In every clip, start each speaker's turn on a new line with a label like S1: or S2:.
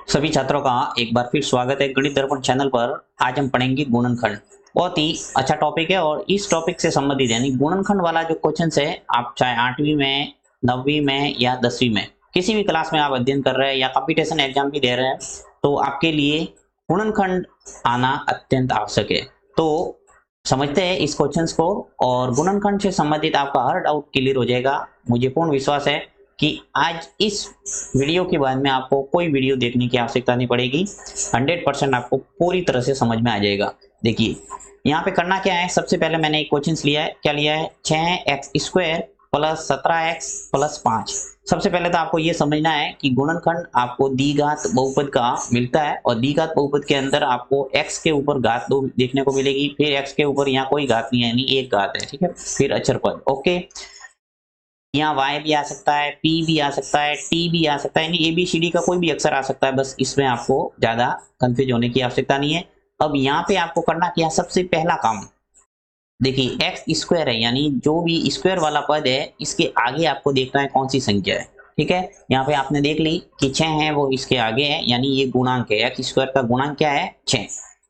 S1: सभी छात्रों का एक बार फिर स्वागत है गणित दर्पण चैनल पर। आज हम पढ़ेंगे गुणनखंड। बहुत ही अच्छा टॉपिक है और इस टॉपिक से संबंधित यानी गुणनखंड वाला जो क्वेश्चन है, आप चाहे 8वीं में, 9वीं में या 10वीं में किसी भी क्लास में आप अध्ययन कर रहे हैं या कंपटीशन एग्जाम भी दे रहे हैं, तो आपके लिए गुणनखंड आना अत्यंत आवश्यक है। तो समझते हैं इस क्वेश्चन को और गुणनखंड से संबंधित आपका हर डाउट क्लियर हो जाएगा। मुझे पूर्ण विश्वास है कि आज इस वीडियो के बाद में आपको कोई वीडियो देखने की आवश्यकता नहीं पड़ेगी। 100% आपको पूरी तरह से समझ में आ जाएगा। देखिए यहाँ पे करना क्या है, सबसे पहले मैंने एक क्वेश्चन लिया है। क्या लिया है? 6x² plus 17x plus 5। सबसे पहले तो आपको ये समझना है कि गुणनखंड आपको द्विघात बहुपद का मिलता है और द्विघात बहुपद के अंदर आपको x के ऊपर घात 2 देखने को मिलेगी, फिर x के ऊपर यहाँ कोई घात नहीं है यानी एक घात है, ठीक है, फिर अचर पद। ओके, यहाँ y भी आ सकता है, p भी आ सकता है, t भी आ सकता है, यानी ABCD का कोई भी अक्षर आ सकता है। बस इसमें आपको ज्यादा कंफ्यूज होने की आवश्यकता नहीं है। अब यहाँ पे आपको करना क्या, सबसे पहला काम देखिए x² है यानी जो भी स्क्वायर वाला पद है इसके आगे आपको देखना है कौन सी संख्या है। ठीक है, यहाँ पे आपने देख ली कि 6 है वो इसके आगे है यानी ये गुणांक है। x² का गुणांक क्या है? 6।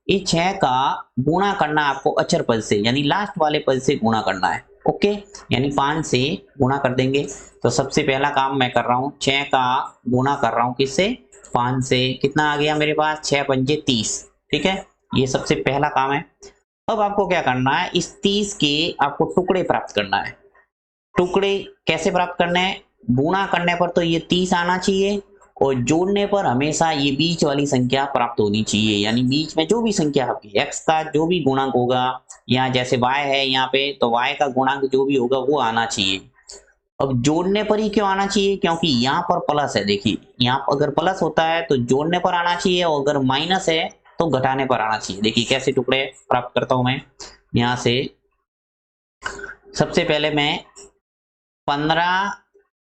S1: इस 6 का गुणा करना आपको अचर पद से यानी लास्ट वाले पद से गुणा करना है। ओके, यानी 5 से गुणा कर देंगे। तो सबसे पहला काम मैं कर रहा हूँ, 6 का गुणा कर रहा हूँ किससे? 5 से। कितना आ गया मेरे पास? 6 पंजे 30। ठीक है, ये सबसे पहला काम है। अब आपको क्या करना है, इस 30 के आपको टुकड़े प्राप्त करना है। टुकड़े कैसे प्राप्त करने हैं? गुणा करने पर तो ये 30 आना चाहिए और जोड़ने पर हमेशा ये बीच वाली संख्या प्राप्त होनी चाहिए, यानी बीच में जो भी संख्या आपकी x का जो भी गुणांक होगा, यहाँ जैसे y है यहाँ पे, तो y का गुणांक जो भी होगा वो आना चाहिए। अब जोड़ने पर ही क्यों आना चाहिए? क्योंकि यहाँ पर प्लस है। देखिए यहाँ अगर प्लस होता है तो जोड़ने पर आना चाहिए और अगर माइनस है तो घटाने पर आना चाहिए। देखिए कैसे टुकड़े प्राप्त करता हूं मैं। यहाँ से सबसे पहले मैं 15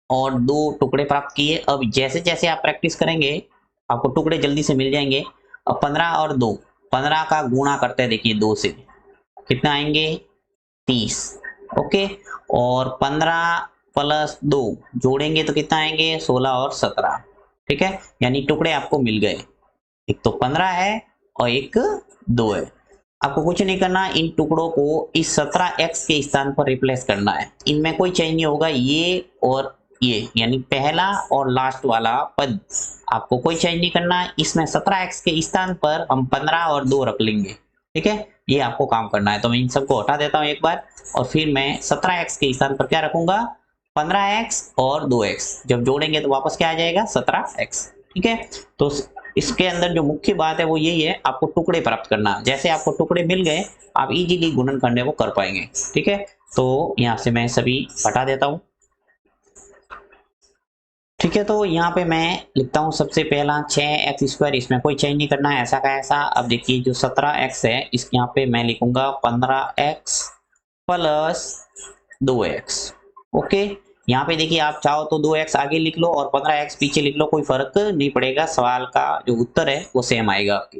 S1: और 2 टुकड़े प्राप्त किए। अब जैसे जैसे आप प्रैक्टिस करेंगे आपको टुकड़े जल्दी से मिल जाएंगे। अब 15 और 2, 15 का गुणा करते हैं देखिए 2 से, कितना आएंगे? 30। ओके, और 15 प्लस 2 जोड़ेंगे तो कितना आएंगे? 16 और 17। ठीक है, यानी टुकड़े आपको मिल गए। एक तो 15 है और एक 2 है। आपको कुछ नहीं करना, इन टुकड़ों को इस 17x के स्थान पर रिप्लेस करना है। इनमें कोई चेंज नहीं होगा, ये और ये यानी पहला और लास्ट वाला पद आपको कोई चेंज नहीं करना है। इसमें 17x के स्थान पर हम 15 और 2 रख लेंगे। ठीक है, ये आपको काम करना है। तो मैं इन सबको हटा देता हूं एक बार और फिर मैं 17x के स्थान पर क्या रखूंगा? 15x और 2x। जब जोड़ेंगे तो वापस क्या आ जाएगा? 17x। ठीक है, तो इसके अंदर जो मुख्य बात है वो यही है, आपको टुकड़े प्राप्त करना। जैसे आपको टुकड़े मिल गए आप इजीली गुणनखंड है वो कर पाएंगे। ठीक है, तो यहाँ से मैं सभी हटा देता हूँ। ठीक है, तो यहाँ पे मैं लिखता हूँ सबसे पहला 6x², इसमें कोई चेंज नहीं करना है, ऐसा का ऐसा। अब देखिए जो 17x है इस यहाँ पे मैं लिखूंगा 15x प्लस 2x। ओके, यहाँ पे देखिए आप चाहो तो 2x आगे लिख लो और 15x पीछे लिख लो, कोई फर्क नहीं पड़ेगा। सवाल का जो उत्तर है वो सेम आएगा आपके।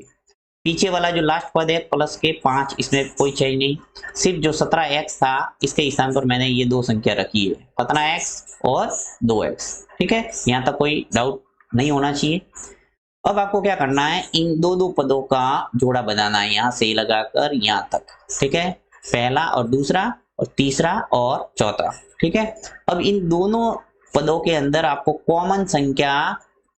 S1: पीछे वाला जो लास्ट पद है प्लस के 5, इसमें कोई चेंज नहीं। सिर्फ जो 17x था इसके स्थान पर मैंने ये दो संख्या रखी है, 15x और 2x। ठीक है, यहाँ तक कोई डाउट नहीं होना चाहिए। अब आपको क्या करना है, इन दो दो पदों का जोड़ा बनाना है, यहाँ से लगाकर यहाँ तक। ठीक है, पहला और दूसरा और तीसरा और चौथा। ठीक है, अब इन दोनों पदों के अंदर आपको कॉमन संख्या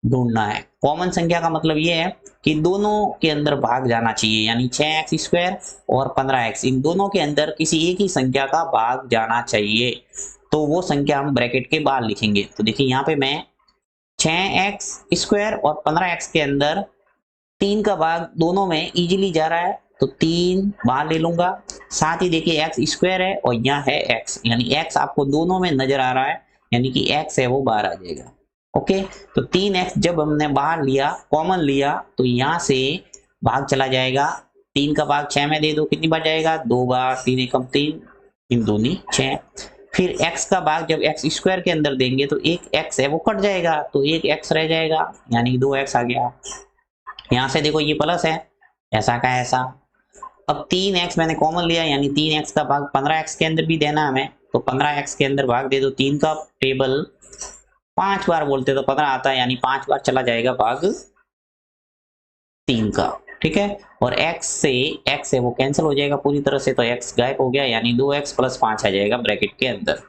S1: ढूंढना है। कॉमन संख्या का मतलब ये है कि दोनों के अंदर भाग जाना चाहिए, यानी 6x² और 15x, इन दोनों के अंदर किसी एक ही संख्या का भाग जाना चाहिए। तो वो संख्या हम ब्रैकेट के बाहर लिखेंगे। तो देखिए यहाँ पे मैं 6x² और 15x के अंदर 3 का भाग दोनों में इजीली जा रहा है तो 3 बाहर ले लूंगा। साथ ही देखिए x² है और यहाँ है x, यानी x आपको दोनों में नजर आ रहा है, यानी कि x है वो बाहर आ जाएगा। ओके, तो 3x जब हमने बाहर लिया, कॉमन लिया, तो यहाँ से भाग चला जाएगा। 3 का भाग 6 में दे दो, कितनी बार जाएगा? 2 बार। 3 एकम 3, 3 दूनी 6। फिर x का भाग जब x² के अंदर देंगे तो एक x है वो कट जाएगा तो एक x रह जाएगा, यानी 2x आ गया। यहाँ से देखो ये प्लस है, ऐसा का ऐसा। अब 3x मैंने कॉमन लिया, यानी 3x का भाग 15x के अंदर भी देना है हमें, तो 15x के अंदर भाग दे दो। 3 का टेबल 5 बार बोलते तो 15 आता है, यानी 5 बार चला जाएगा भाग 3 का, ठीक है। और x से वो कैंसिल हो जाएगा पूरी तरह से, तो x गायब हो गया, यानी 2x प्लस 5 आ जाएगा ब्रैकेट के अंदर।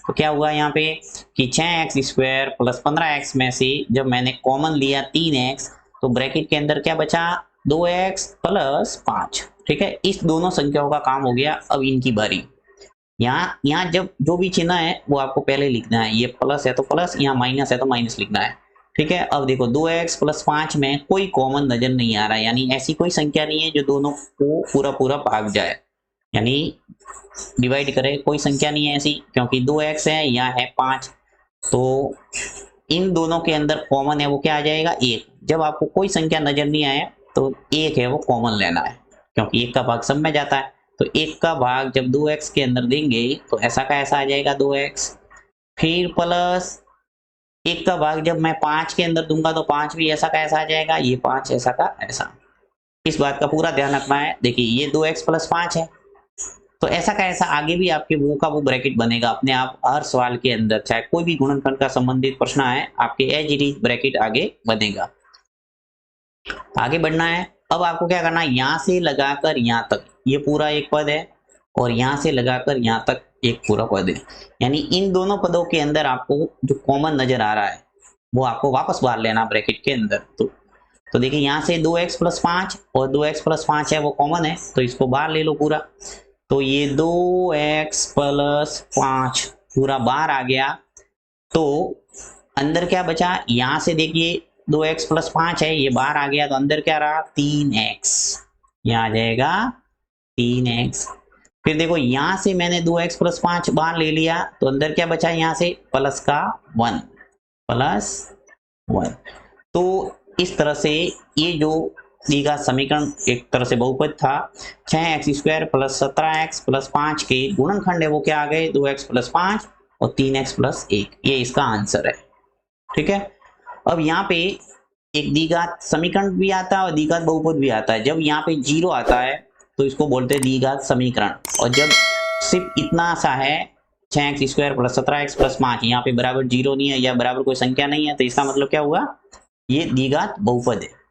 S1: तो क्या हुआ यहाँ पे कि 6x स्क्वायर प्लस 15x में से जब मैंने कॉमन लिया 3x, तो ब्रैकेट के अंदर क्या बचा 2x प्लस 5, ठीक है। इस दोनों संख्याओं का काम हो गया। अब इनकी बारी, यहाँ यहाँ जब जो भी चिन्ह है वो आपको पहले लिखना है, ये प्लस है तो प्लस, यहाँ माइनस है तो माइनस लिखना है, ठीक है। अब देखो 2x प्लस 5 में कोई कॉमन नजर नहीं आ रहा है, यानी ऐसी कोई संख्या नहीं है जो दोनों को पूरा पूरा भाग जाए, यानी डिवाइड करे, कोई संख्या नहीं है ऐसी, क्योंकि 2x है, यहाँ है 5, तो इन दोनों के अंदर कॉमन है वो क्या आ जाएगा 1। जब आपको कोई संख्या नजर नहीं आए तो 1 है वो कॉमन लेना है, क्योंकि 1 का भाग सब में जाता है। तो 1 का भाग जब 2x के अंदर देंगे तो ऐसा का ऐसा आ जाएगा 2x, फिर प्लस 1 का भाग जब मैं 5 के अंदर दूंगा तो 5 भी ऐसा का ऐसा आ जाएगा, ये 5 ऐसा का ऐसा। इस बात का पूरा ध्यान रखना है। देखिए ये 2x प्लस 5 है, तो ऐसा का ऐसा आगे भी आपके वो का वो ब्रैकेट बनेगा अपने आप। हर सवाल के अंदर चाहे कोई भी गुणनखंड का संबंधित प्रश्न है, आपके एज इट इज ब्रैकेट आगे बनेगा। आगे बढ़ना है। अब आपको क्या करना है, यहां से लगाकर यहां तक ये पूरा एक पद है, और यहां से लगाकर यहां तक एक पूरा पद है, यानी इन दोनों पदों के अंदर आपको जो कॉमन नजर आ रहा है वो आपको वापस बाहर लेना ब्रैकेट के अंदर। तो देखिए यहाँ से 2x प्लस 5 और 2x प्लस 5 है वो कॉमन है, तो इसको बाहर ले लो पूरा। तो ये 2x प्लस 5 पूरा बाहर आ गया, तो अंदर क्या बचा, यहां से देखिए 2x प्लस 5 है, ये बाहर आ गया, तो अंदर क्या रहा 3x, यहाँ आ जाएगा 3x। फिर देखो यहां से मैंने 2x प्लस 5 बाहर ले लिया, तो अंदर क्या बचा, यहां से प्लस का 1 प्लस 1। तो इस तरह से ये जो दिया समीकरण एक तरह से बहुपद था, 6x square plus 17x plus 5 के गुणनखंड है वो क्या आ गए 2x प्लस 5 और 3x प्लस 1, ये इसका आंसर है, ठीक है। अब यहाँ पे एक द्विघात समीकरण भी आता है और द्विघात बहुपद भी आता है। जब यहाँ पे 0 आता है तो इसको बोलते हैं द्विघात समीकरण, और जब सिर्फ इतना सा है 6x square plus 17x plus 5, यहाँ पे बराबर 0 नहीं है या बराबर कोई संख्या नहीं है, तो इसका मतलब क्या हुआ, ये द्विघात बहुपद है।